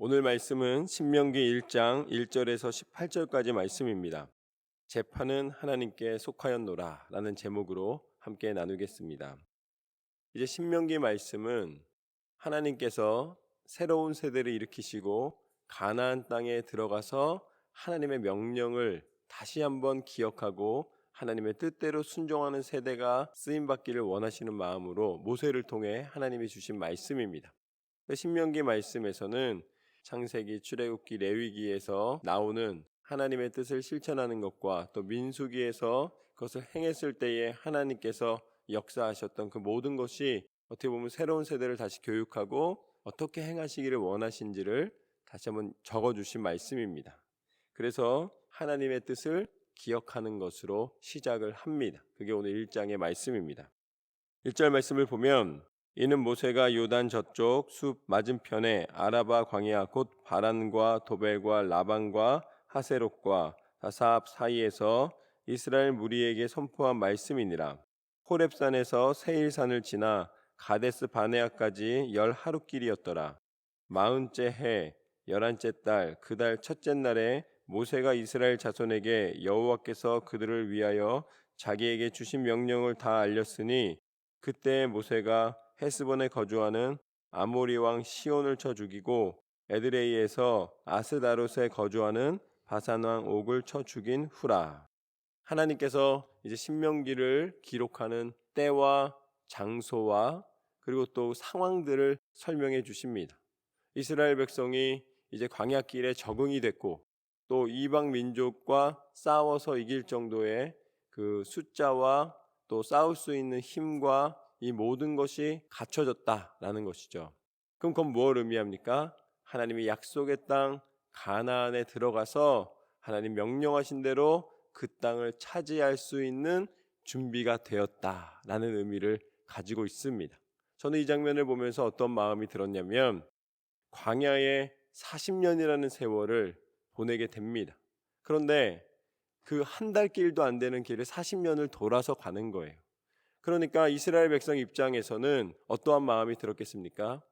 오늘 말씀은 신명기 1장 1절에서 18절까지 말씀입니다. 재판은 하나님께 속하였노라 라는 제목으로 함께 나누겠습니다. 이제 신명기 말씀은 하나님께서 새로운 세대를 일으키시고 가나안 땅에 들어가서 하나님의 명령을 다시 한번 기억하고 하나님의 뜻대로 순종하는 세대가 쓰임받기를 원하시는 마음으로 모세를 통해 하나님이 주신 말씀입니다. 신명기 말씀에서는 창세기, 출애굽기, 레위기에서 나오는 하나님의 뜻을 실천하는 것과 또 민수기에서 그것을 행했을 때에 하나님께서 역사하셨던 그 모든 것이 어떻게 보면 새로운 세대를 다시 교육하고 어떻게 행하시기를 원하신지를 다시 한번 적어주신 말씀입니다. 그래서 하나님의 뜻을 기억하는 것으로 시작을 합니다. 그게 오늘 1장의 말씀입니다. 1절 말씀을 보면 이는 모세가 요단 저쪽 숲 맞은편에 아라바 광야 곧 바란과 도벨과 라반과 하세롯과 다삽 사이에서 이스라엘 무리에게 선포한 말씀이니라. 호렙산에서 세일산을 지나 가데스 바네아까지 10하루길이었더라. 40째 해 11째 달 그 달 첫째 날에 모세가 이스라엘 자손에게 여호와께서 그들을 위하여 자기에게 주신 명령을 다 알렸으니 그때 모세가 헤스본에 거주하는 아모리 왕 시온을 쳐 죽이고 에드레이에서 아스다롯에 거주하는 바산 왕 옥을 쳐 죽인 후라. 하나님께서 이제 신명기를 기록하는 때와 장소와 그리고 또 상황들을 설명해 주십니다. 이스라엘 백성이 이제 광야길에 적응이 됐고 또 이방 민족과 싸워서 이길 정도의 그 숫자와 또 싸울 수 있는 힘과 이 모든 것이 갖춰졌다라는 것이죠. 그럼 그건 뭘 의미합니까? 하나님이 약속의 땅 가나안에 들어가서 하나님 명령하신 대로 그 땅을 차지할 수 있는 준비가 되었다라는 의미를 가지고 있습니다. 저는 이 장면을 보면서 어떤 마음이 들었냐면 광야에 40년이라는 세월을 보내게 됩니다. 그런데 그 한 달 길도 안 되는 길을 40년을 돌아서 가는 거예요. 그러니까 이스라엘 백성 입장에서는 어떠한 마음이 들었겠습니까?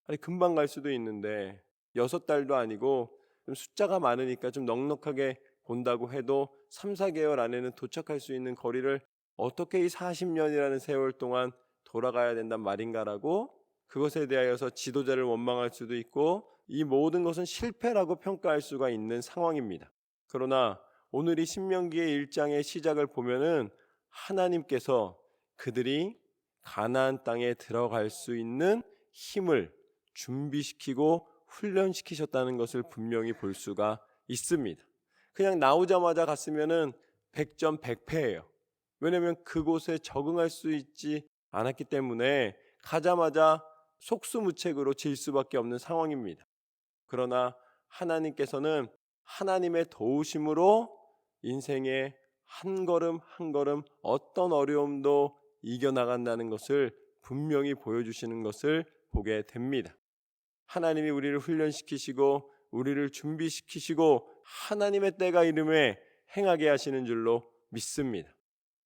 아니 금방 갈 수도 있는데 6달도 아니고 좀 숫자가 많으니까 좀 넉넉하게 본다고 해도 3, 4개월 안에는 도착할 수 있는 거리를 어떻게 이 40년이라는 세월 동안 돌아가야 된단 말인가라고 그것에 대하여서 지도자를 원망할 수도 있고 이 모든 것은 실패라고 평가할 수가 있는 상황입니다. 그러나 오늘 이 신명기의 1장의 시작을 보면은 하나님께서 그들이 가나안 땅에 들어갈 수 있는 힘을 준비시키고 훈련시키셨다는 것을 분명히 볼 수가 있습니다. 그냥 나오자마자 갔으면은 100점 100패예요. 왜냐하면 그곳에 적응할 수 있지 않았기 때문에 가자마자 속수무책으로 질 수밖에 없는 상황입니다. 그러나 하나님께서는 하나님의 도우심으로 인생의 한 걸음 한 걸음 어떤 어려움도 이겨나간다는 것을 분명히 보여주시는 것을 보게 됩니다. 하나님이 우리를 훈련시키시고 우리를 준비시키시고 하나님의 때가 이름에 행하게 하시는 줄로 믿습니다.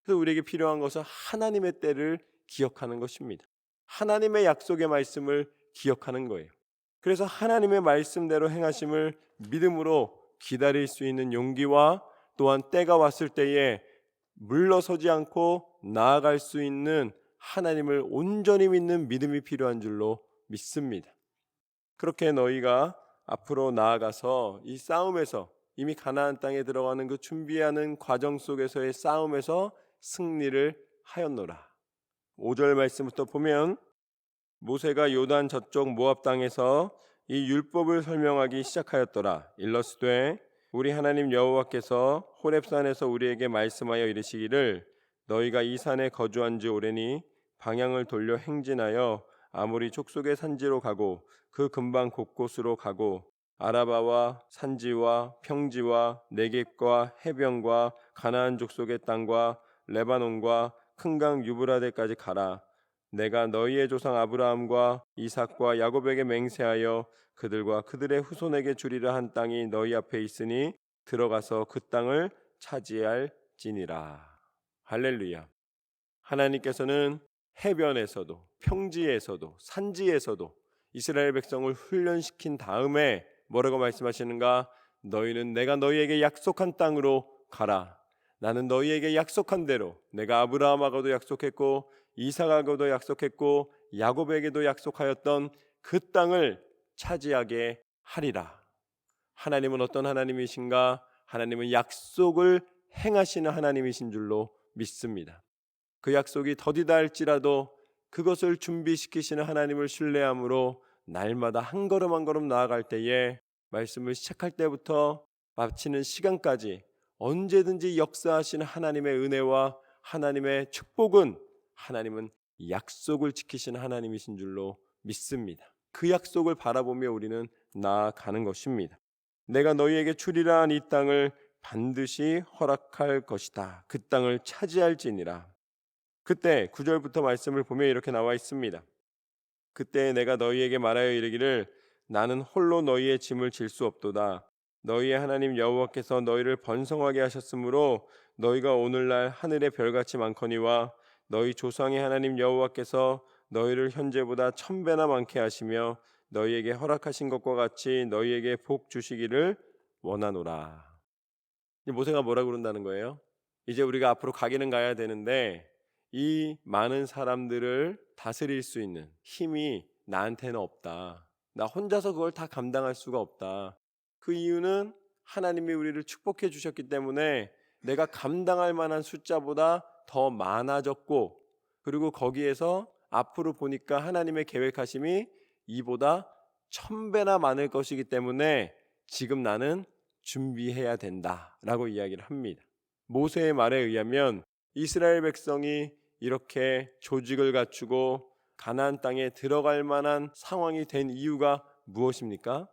그래서 우리에게 필요한 것은 하나님의 때를 기억하는 것입니다. 하나님의 약속의 말씀을 기억하는 거예요. 그래서 하나님의 말씀대로 행하심을 믿음으로 기다릴 수 있는 용기와 또한 때가 왔을 때에 물러서지 않고 나아갈 수 있는 하나님을 온전히 믿는 믿음이 필요한 줄로 믿습니다. 그렇게 너희가 앞으로 나아가서 이 싸움에서 이미 가나안 땅에 들어가는 그 준비하는 과정 속에서의 싸움에서 승리를 하였노라. 5절 말씀부터 보면 모세가 요단 저쪽 모압 땅에서 이 율법을 설명하기 시작하였더라. 일러스되 우리 하나님 여호와께서 호렙산에서 우리에게 말씀하여 이르시기를 너희가 이 산에 거주한 지 오래니 방향을 돌려 행진하여 아모리 족속의 산지로 가고 그 근방 곳곳으로 가고 아라바와 산지와 평지와 네겝과 해변과 가나안 족속의 땅과 레바논과 큰 강 유브라데까지 가라. 내가 너희의 조상 아브라함과 이삭과 야곱에게 맹세하여 그들과 그들의 후손에게 주리라 한 땅이 너희 앞에 있으니 들어가서 그 땅을 차지할지니라. 할렐루야. 하나님께서는 해변에서도 평지에서도 산지에서도 이스라엘 백성을 훈련시킨 다음에 뭐라고 말씀하시는가? 너희는 내가 너희에게 약속한 땅으로 가라. 나는 너희에게 약속한 대로 내가 아브라함하고도 약속했고 이삭하고도 약속했고 야곱에게도 약속하였던 그 땅을 차지하게 하리라. 하나님은 어떤 하나님이신가? 하나님은 약속을 행하시는 하나님이신 줄로 믿습니다. 그 약속이 더디다 할지라도 그것을 준비시키시는 하나님을 신뢰함으로 날마다 한 걸음 한 걸음 나아갈 때에 말씀을 시작할 때부터 마치는 시간까지 언제든지 역사하시는 하나님의 은혜와 하나님의 축복은 하나님은 약속을 지키시는 하나님이신 줄로 믿습니다. 그 약속을 바라보며 우리는 나아가는 것입니다. 내가 너희에게 주리라 한 이 땅을 반드시 허락할 것이다. 그 땅을 차지할지니라. 그때 9절부터 말씀을 보면 이렇게 나와 있습니다. 그때 내가 너희에게 말하여 이르기를 나는 홀로 너희의 짐을 질 수 없도다. 너희의 하나님 여호와께서 너희를 번성하게 하셨으므로 너희가 오늘날 하늘의 별같이 많거니와 너희 조상의 하나님 여호와께서 너희를 현재보다 1000배나 많게 하시며 너희에게 허락하신 것과 같이 너희에게 복 주시기를 원하노라. 모세가 뭐라 그런다는 거예요? 이제 우리가 앞으로 가기는 가야 되는데 이 많은 사람들을 다스릴 수 있는 힘이 나한테는 없다. 나 혼자서 그걸 다 감당할 수가 없다. 그 이유는 하나님이 우리를 축복해 주셨기 때문에 내가 감당할 만한 숫자보다 더 많아졌고, 그리고 거기에서 앞으로 보니까 하나님의 계획하심이 이보다 1000배나 많을 것이기 때문에 지금 나는 준비해야 된다라고 이야기를 합니다. 모세의 말에 의하면 이스라엘 백성이 이렇게 조직을 갖추고 가나안 땅에 들어갈 만한 상황이 된 이유가 무엇입니까?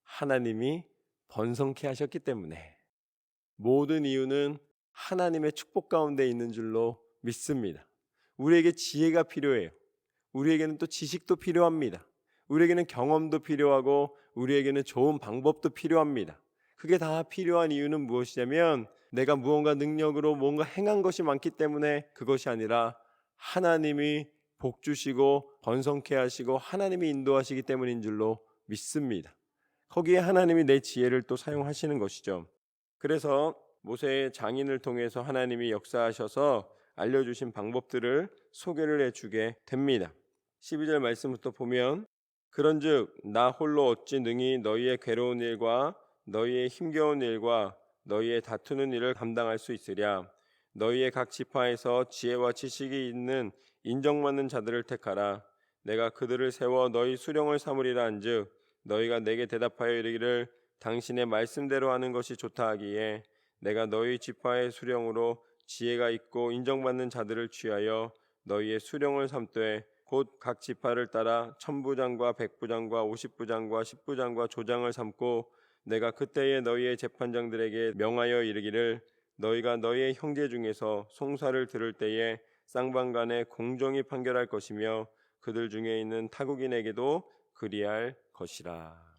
하나님이 번성케 하셨기 때문에. 모든 이유는 하나님의 축복 가운데 있는 줄로 믿습니다. 우리에게 지혜가 필요해요. 우리에게는 또 지식도 필요합니다. 우리에게는 경험도 필요하고 우리에게는 좋은 방법도 필요합니다. 그게 다 필요한 이유는 무엇이냐면 내가 무언가 능력으로 뭔가 행한 것이 많기 때문에 그것이 아니라 하나님이 복 주시고 번성케 하시고 하나님이 인도하시기 때문인 줄로 믿습니다. 거기에 하나님이 내 지혜를 또 사용하시는 것이죠. 그래서 모세의 장인을 통해서 하나님이 역사하셔서 알려주신 방법들을 소개를 해주게 됩니다. 12절 말씀부터 보면 그런즉 나 홀로 어찌 능히 너희의 괴로운 일과 너희의 힘겨운 일과 너희의 다투는 일을 감당할 수 있으랴. 너희의 각 지파에서 지혜와 지식이 있는 인정받는 자들을 택하라. 내가 그들을 세워 너희 수령을 삼으리라 한즉 너희가 내게 대답하여 이르기를 당신의 말씀대로 하는 것이 좋다 하기에 내가 너희 지파의 수령으로 지혜가 있고 인정받는 자들을 취하여 너희의 수령을 삼되 곧 각 지파를 따라 1000부장과 100부장과 50부장과 10부장과 조장을 삼고 내가 그때에 너희의 재판장들에게 명하여 이르기를 너희가 너희의 형제 중에서 송사를 들을 때에 쌍방간에 공정히 판결할 것이며 그들 중에 있는 타국인에게도 그리할 것이라.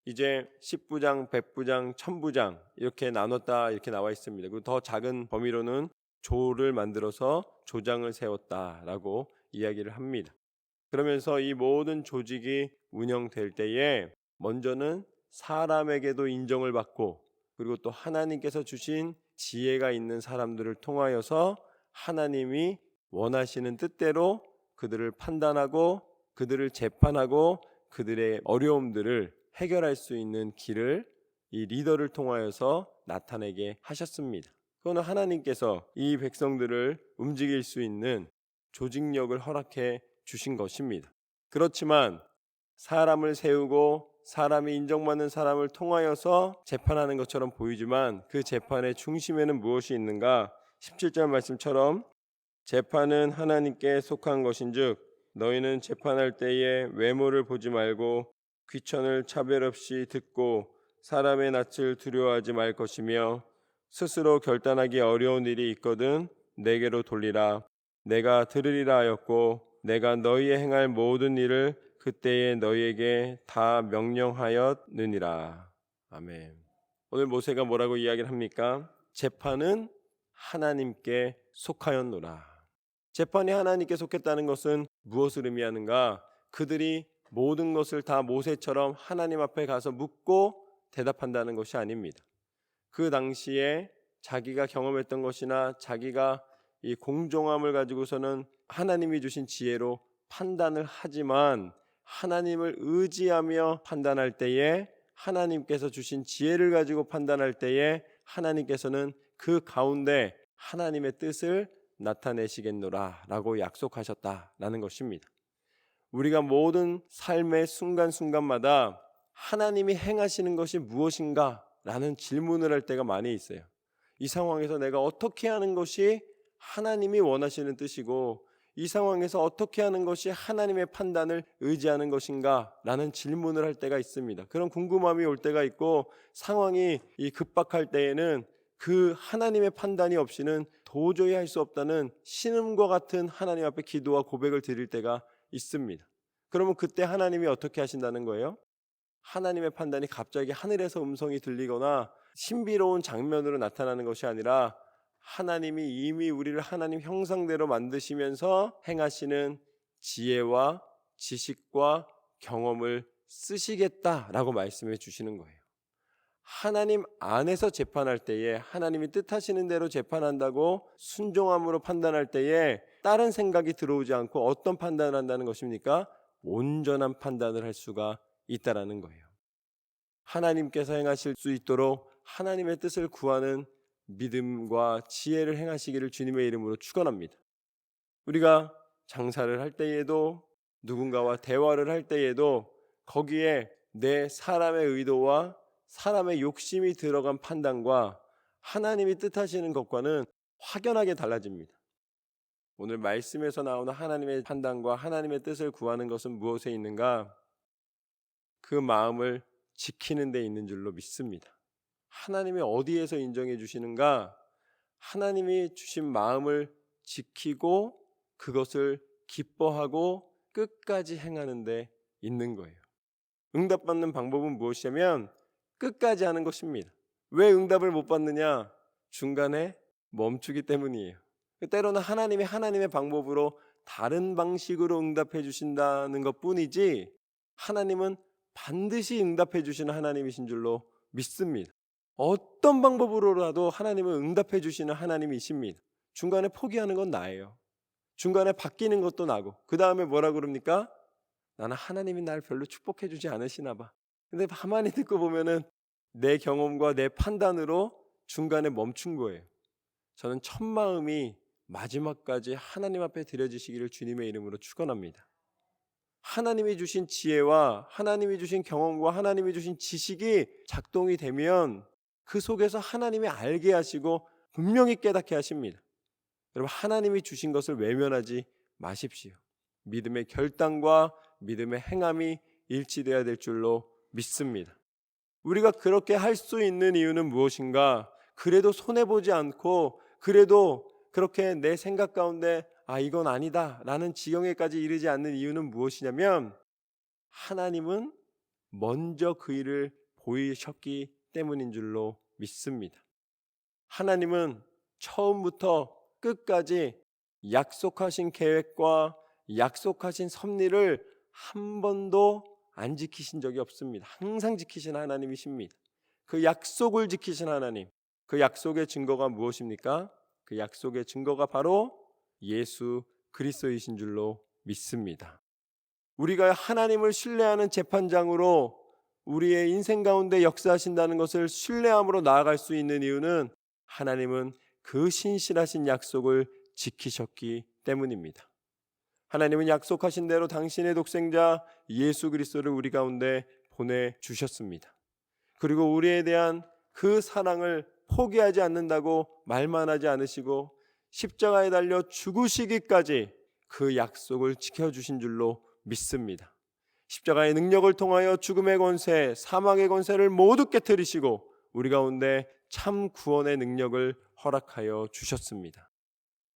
이제 10부장, 100부장, 1000부장 이렇게 나눴다 이렇게 나와 있습니다. 그리고 더 작은 범위로는 조를 만들어서 조장을 세웠다라고 이야기를 합니다. 그러면서 이 모든 조직이 운영될 때에 먼저는 사람에게도 인정을 받고 그리고 또 하나님께서 주신 지혜가 있는 사람들을 통하여서 하나님이 원하시는 뜻대로 그들을 판단하고 그들을 재판하고 그들의 어려움들을 해결할 수 있는 길을 이 리더를 통하여서 나타내게 하셨습니다. 그거는 하나님께서 이 백성들을 움직일 수 있는 조직력을 허락해 주신 것입니다. 그렇지만 사람을 세우고 사람이 인정받는 사람을 통하여서 재판하는 것처럼 보이지만 그 재판의 중심에는 무엇이 있는가? 17절 말씀처럼 재판은 하나님께 속한 것인즉 너희는 재판할 때에 외모를 보지 말고 귀천을 차별 없이 듣고 사람의 낯을 두려워하지 말 것이며 스스로 결단하기 어려운 일이 있거든 내게로 돌리라. 내가 들으리라 하였고 내가 너희의 행할 모든 일을 그때에 너희에게 다 명령하였느니라. 아멘. 오늘 모세가 뭐라고 이야기를 합니까? 재판은 하나님께 속하였노라. 재판이 하나님께 속했다는 것은 무엇을 의미하는가? 그들이 모든 것을 다 모세처럼 하나님 앞에 가서 묻고 대답한다는 것이 아닙니다. 그 당시에 자기가 경험했던 것이나 자기가 이 공정함을 가지고서는 하나님이 주신 지혜로 판단을 하지만 하나님을 의지하며 판단할 때에, 하나님께서 주신 지혜를 가지고 판단할 때에 하나님께서는 그 가운데 하나님의 뜻을 나타내시겠노라 라고 약속하셨다라는 것입니다. 우리가 모든 삶의 순간순간마다 하나님이 행하시는 것이 무엇인가 라는 질문을 할 때가 많이 있어요. 이 상황에서 내가 어떻게 하는 것이 하나님이 원하시는 뜻이고, 이 상황에서 어떻게 하는 것이 하나님의 판단을 의지하는 것인가 라는 질문을 할 때가 있습니다. 그런 궁금함이 올 때가 있고, 상황이 급박할 때에는 그 하나님의 판단이 없이는 도저히 할 수 없다는 신음과 같은 하나님 앞에 기도와 고백을 드릴 때가 있습니다. 그러면 그때 하나님이 어떻게 하신다는 거예요? 하나님의 판단이 갑자기 하늘에서 음성이 들리거나 신비로운 장면으로 나타나는 것이 아니라, 하나님이 이미 우리를 하나님 형상대로 만드시면서 행하시는 지혜와 지식과 경험을 쓰시겠다라고 말씀해 주시는 거예요. 하나님 안에서 재판할 때에, 하나님이 뜻하시는 대로 재판한다고 순종함으로 판단할 때에 다른 생각이 들어오지 않고 어떤 판단을 한다는 것입니까? 온전한 판단을 할 수가 있다라는 거예요. 하나님께서 행하실 수 있도록 하나님의 뜻을 구하는 믿음과 지혜를 행하시기를 주님의 이름으로 축원합니다. 우리가 장사를 할 때에도, 누군가와 대화를 할 때에도 거기에 내 사람의 의도와 사람의 욕심이 들어간 판단과 하나님이 뜻하시는 것과는 확연하게 달라집니다. 오늘 말씀에서 나오는 하나님의 판단과 하나님의 뜻을 구하는 것은 무엇에 있는가? 그 마음을 지키는 데 있는 줄로 믿습니다. 하나님이 어디에서 인정해 주시는가? 하나님이 주신 마음을 지키고 그것을 기뻐하고 끝까지 행하는 데 있는 거예요. 응답받는 방법은 무엇이냐면 끝까지 하는 것입니다. 왜 응답을 못 받느냐? 중간에 멈추기 때문이에요. 때로는 하나님이 하나님의 방법으로 다른 방식으로 응답해 주신다는 것뿐이지, 하나님은 반드시 응답해 주시는 하나님이신 줄로 믿습니다. 어떤 방법으로라도 하나님은 응답해 주시는 하나님이십니다. 중간에 포기하는 건 나예요. 중간에 바뀌는 것도 나고, 그 다음에 뭐라 그럽니까? 나는 하나님이 날 별로 축복해 주지 않으시나 봐. 근데 가만히 듣고 보면은 내 경험과 내 판단으로 중간에 멈춘 거예요. 저는 첫 마음이 마지막까지 하나님 앞에 드려지시기를 주님의 이름으로 축원합니다. 하나님이 주신 지혜와 하나님이 주신 경험과 하나님이 주신 지식이 작동이 되면 그 속에서 하나님이 알게 하시고 분명히 깨닫게 하십니다. 여러분, 하나님이 주신 것을 외면하지 마십시오. 믿음의 결단과 믿음의 행함이 일치되어야 될 줄로 믿습니다. 우리가 그렇게 할 수 있는 이유는 무엇인가? 그래도 손해보지 않고, 그래도 그렇게 내 생각 가운데 이건 아니다 라는 지경에까지 이르지 않는 이유는 무엇이냐면, 하나님은 먼저 그 일을 보이셨기 때문인 줄로 믿습니다. 하나님은 처음부터 끝까지 약속하신 계획과 약속하신 섭리를 한 번도 안 지키신 적이 없습니다. 항상 지키신 하나님이십니다. 그 약속을 지키신 하나님, 그 약속의 증거가 무엇입니까? 그 약속의 증거가 바로 예수 그리스도이신 줄로 믿습니다. 우리가 하나님을 신뢰하는 재판장으로 우리의 인생 가운데 역사하신다는 것을 신뢰함으로 나아갈 수 있는 이유는 하나님은 그 신실하신 약속을 지키셨기 때문입니다. 하나님은 약속하신 대로 당신의 독생자 예수 그리스도를 우리 가운데 보내주셨습니다. 그리고 우리에 대한 그 사랑을 포기하지 않는다고 말만 하지 않으시고 십자가에 달려 죽으시기까지 그 약속을 지켜주신 줄로 믿습니다. 십자가의 능력을 통하여 죽음의 권세, 사망의 권세를 모두 깨뜨리시고 우리 가운데 참 구원의 능력을 허락하여 주셨습니다.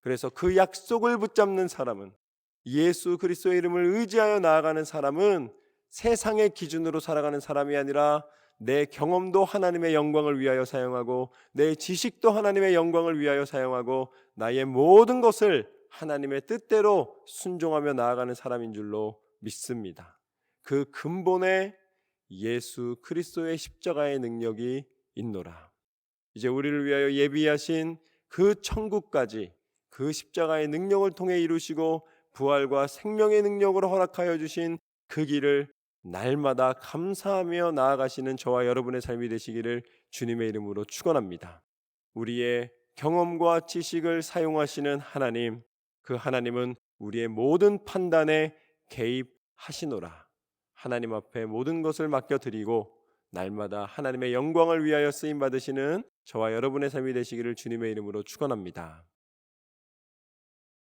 그래서 그 약속을 붙잡는 사람은, 예수 그리스도의 이름을 의지하여 나아가는 사람은 세상의 기준으로 살아가는 사람이 아니라 내 경험도 하나님의 영광을 위하여 사용하고 내 지식도 하나님의 영광을 위하여 사용하고 나의 모든 것을 하나님의 뜻대로 순종하며 나아가는 사람인 줄로 믿습니다. 그 근본에 예수 그리스도의 십자가의 능력이 있노라. 이제 우리를 위하여 예비하신 그 천국까지 그 십자가의 능력을 통해 이루시고 부활과 생명의 능력으로 허락하여 주신 그 길을 날마다 감사하며 나아가시는 저와 여러분의 삶이 되시기를 주님의 이름으로 축원합니다. 우리의 경험과 지식을 사용하시는 하나님, 그 하나님은 우리의 모든 판단에 개입하시노라. 하나님 앞에 모든 것을 맡겨드리고 날마다 하나님의 영광을 위하여 쓰임 받으시는 저와 여러분의 삶이 되시기를 주님의 이름으로 축원합니다.